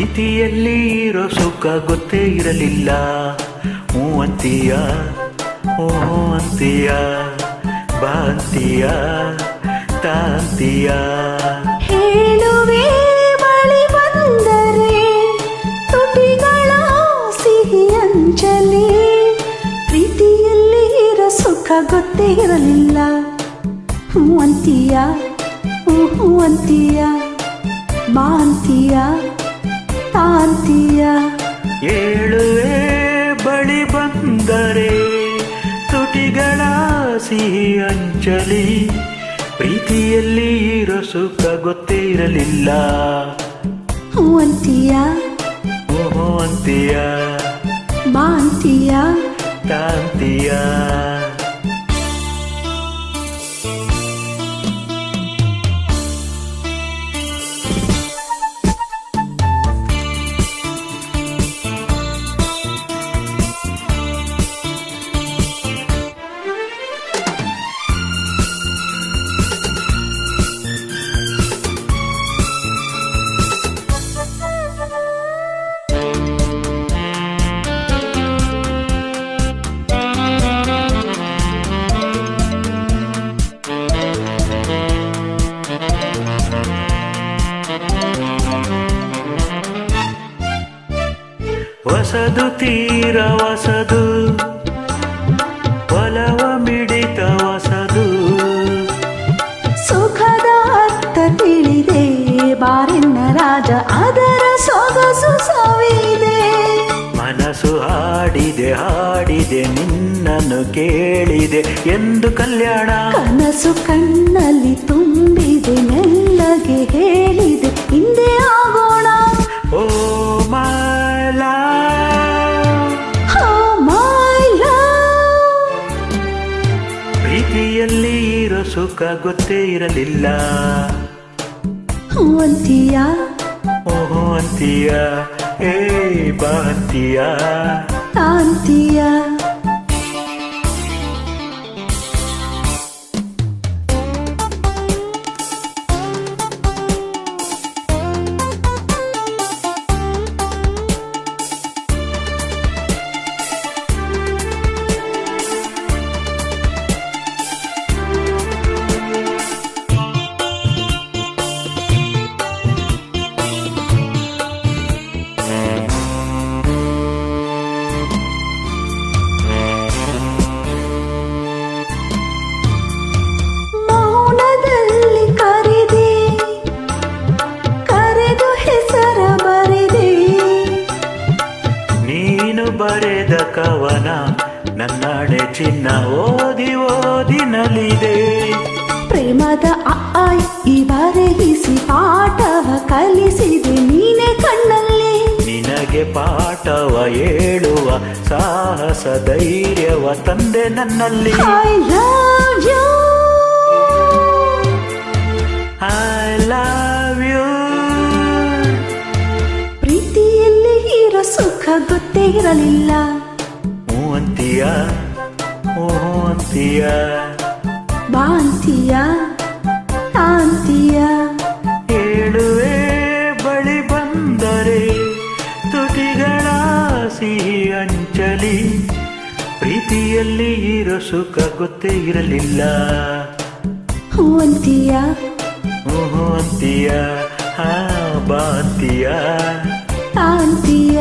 ಪ್ರೀತಿಯಲ್ಲಿ ಇರೋ ಸುಖ ಗೊತ್ತೇ ಇರಲಿಲ್ಲ. ಹೂ ಅಂತೀಯ, ಓಹೋ ಅಂತೀಯ, ಬಾ ಅಂತೀಯ, ತಾಂತೀಯ. ಹೇಳುವೆ ಬಳಿ ಬಂದರೆ ತುಟಿಗಳ ಸಿಹಿ ಅಂಚಲಿ. ಪ್ರೀತಿಯಲ್ಲಿ ಇರೋ ಸುಖ ಗೊತ್ತೇ ಇರಲಿಲ್ಲ. ಹೂ ಅಂತೀಯ, ಹೂ ಅಂತೀಯ, ಬಾ ಅಂತೀಯ, ತಾಂತೀಯ. ಹೇಳುವೆ ಬಳಿ ಬಂದರೆ ತುಟಿಗಳ ಸಿಹಿ ಅಂಚಲಿ. ಪ್ರೀತಿಯಲ್ಲಿ ಇರೋ ಸುಖ ಗೊತ್ತೇ ಇರಲಿಲ್ಲ. ಹೂ ಅಂತೀಯ, ಓಹೋ ಅಂತೀಯ, ಬಾ ಅಂತೀಯ, ತಾಂತೀಯ. ಹೊಸದು ತೀರ ಹೊಸದು, ಒಲವ ಮಿಡಿತ ಹೊಸದು. ಸುಖದ ಅರ್ಥ ತಿಳಿದೆ ಬಾರಿನ ರಾಜ, ಅದರ ಸೊಗಸು ಸವಿದೆ. ಮನಸ್ಸು ಹಾಡಿದೆ ಹಾಡಿದೆ ನಿನ್ನನ್ನು ಕೇಳಿದೆ ಎಂದು ಕಲ್ಯಾಣ. ಕನಸು ಕಣ್ಣಲ್ಲಿ ತುಂಬಿದೆ ಮೆಲ್ಲಗೆ ಹೇಳಿದೆ ಹಿಂದೆ ಆಗೋಣ. Oh my love, Oh my love. ಪ್ರೀತಿಯಲ್ಲಿ ಇರೋ ಸುಖ ಗೊತ್ತೇ ಇರಲಿಲ್ಲ. ಹೂ ಅಂತೀಯ, ಓಹೋ ಅಂತೀಯ, ಏ ಬಾ ಅಂತೀಯ, ತಾಂತೀಯ. ಬರೆದ ಕವನ ನನ್ನಡೆ ಚಿನ್ನ ಓದಿ ಓದಿನಲಿದೆ. ಪ್ರೇಮದ ಈ ಬರೆಯಿಸಿ ಪಾಠವ ಕಲಿಸಿದೆ ನೀನೆ ಕಣ್ಣಲ್ಲಿ. ನಿನಗೆ ಪಾಠವ ಹೇಳುವ ಸಾಹಸ ಧೈರ್ಯವ ತಂದೆ ನನ್ನಲ್ಲಿ. I love you, I love you. ಪ್ರೀತಿಯಲ್ಲಿ ಇರೋ ಸುಖ ಗೊತ್ತೇ ಇರಲಿಲ್ಲ. ಹೂ ಅಂತೀಯ, ಓಹೋ ಅಂತೀಯ, ಬಾ ಅಂತೀಯ, ತಾಂತೀಯ. ಹೇಳುವೆ ಬಳಿ ಬಂದರೆ ತುಟಿಗಳ ಸಿಹಿ ಅಂಚಲಿ. ಪ್ರೀತಿಯಲ್ಲಿ ಇರೋ ಸುಖ ಗೊತ್ತೇ ಇರಲಿಲ್ಲ. ಹೂ ಅಂತೀಯ, ಓಹೋ ಅಂತೀಯ, ಹಾ ಬಾ ಅಂತೀಯ, ತಾಂತೀಯ.